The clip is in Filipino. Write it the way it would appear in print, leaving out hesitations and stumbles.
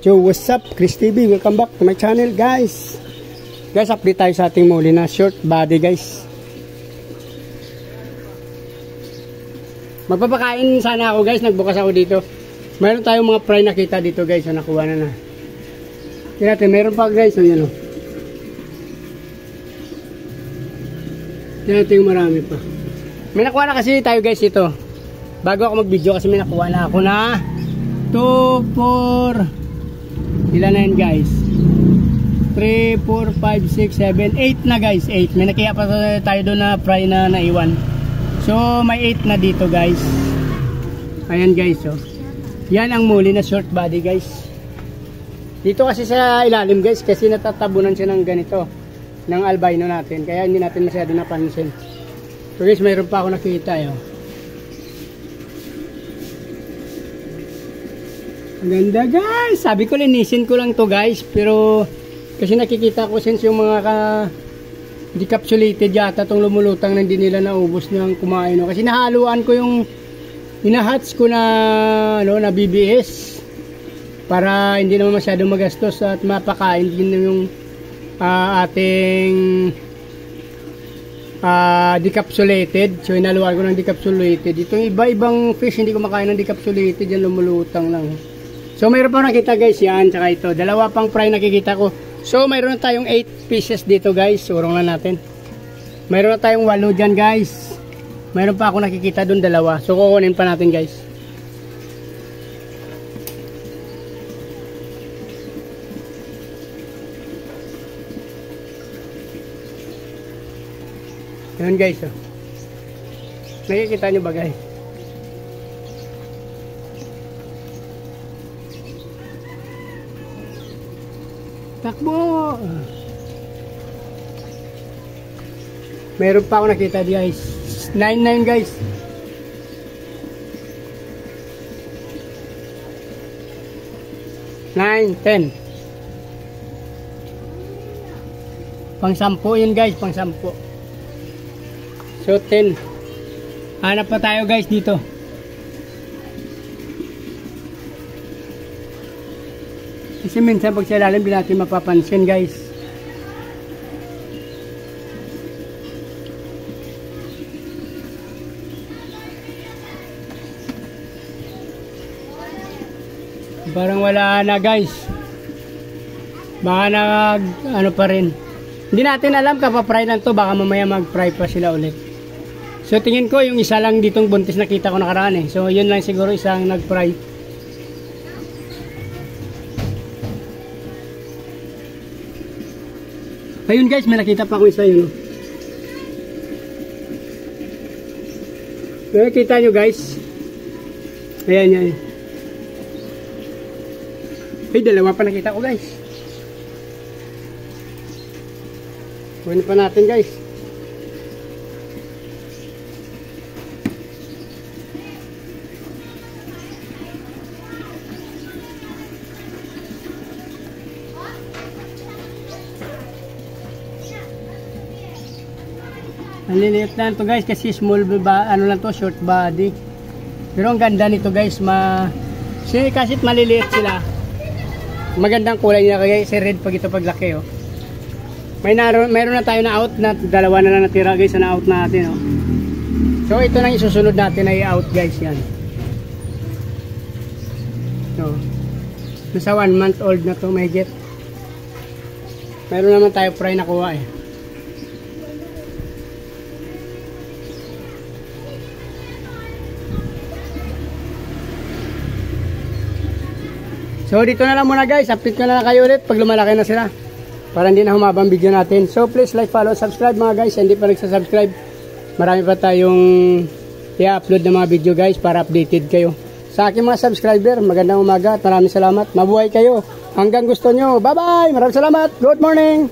Yo, what's up? Chris TV, welcome back to my channel, guys. Guys, update tayo sa ating muli na short body, guys. Magpapakain sana ako, guys. Nagbukas ako dito. Mayroon tayong mga fry nakita dito, guys. So, nakuha na. Yan natin, meron pa, guys. So, yan o. Yan natin yung marami pa. May nakuha na kasi tayo, guys, ito. Bago ako mag-video kasi may nakuha na ako na 2, 4... Ilan na yun, guys? 3, 4, 5, 6, 7, 8 na, guys. 8. May nakiya pa tayo doon na fry na naiwan. So, may 8 na dito, guys. Ayan, guys, oh. Yan ang muli na short body, guys. Dito kasi sa ilalim, guys, kasi natatabunan siya ng ganito, ng albino natin. Kaya hindi natin masyado napansin. So, guys, mayroon pa ako nakita, oh. Ang ganda, guys. Sabi ko linisin ko lang to, guys, pero kasi nakikita ko since yung mga decapsulated yata tong lumulutang na hindi nila naubos ng kumain, no? Kasi nahaluan ko yung hinahats ko na na BBS para hindi naman masyadong magastos at mapakain din yung ating decapsulated. So inaluan ko ng decapsulated. Itong iba-ibang fish hindi ko makain ng decapsulated, yan lumulutang lang. So mayroon pa nakita, guys, yan, tsaka ito. Dalawa pang fry nakikita ko. So mayroon na tayong 8 pieces dito, guys. Urong na natin. Mayroon na tayong 8 dyan, guys. Mayroon pa ako nakikita doon, dalawa. So kukunin pa natin, guys. Yan, guys, oh. Nakikita nyo ba, guys? Takbo! Meron pa ako nakita, guys. 9, guys. Nine, 10. Pang-10 yun, guys. Pang-10. So 10. Hanap pa tayo, guys, dito. Kasi minsan pag sa ilalim, di natin mapapansin, guys. Parang wala na, guys. Baka ano pa rin. Hindi natin alam kapapry lang to. Baka mamaya mag-fry pa sila ulit. So tingin ko yung isa lang ditong buntis nakita ko nakaraan, eh. So yun lang siguro isang nag-fry. Ayun, guys, may nakita pa akong isa yun. Nakita nyo, guys. Ayan, yan. Ay, dalawa pa nakita ko, guys. Kunin pa natin, guys. Ang liliit lang to, guys, kasi small ba, ano lang to, short body. Pero ang ganda nito, guys, kahit maliliit sila, magandang kulay niya, guys, red pag ito paglaki, oh. Mayroon na tayo na out na dalawa na lang natira, guys, na out natin, oh. So ito nang isusunod natin ay out, guys, yan. So nasa 1 month old na to, may jet. Mayroon naman tayo fry na kuha, eh. So dito na lang muna, guys. Update ko na lang kayo ulit pag lumalaki na sila, para hindi na humabang video natin. So please like, follow, subscribe, mga guys. Hindi pa nagsasubscribe, marami pa tayong i-upload na mga video, guys, para updated kayo. Sa aking mga subscriber, magandang umaga at maraming salamat. Mabuhay kayo hanggang gusto nyo. Bye bye, maraming salamat. Good morning.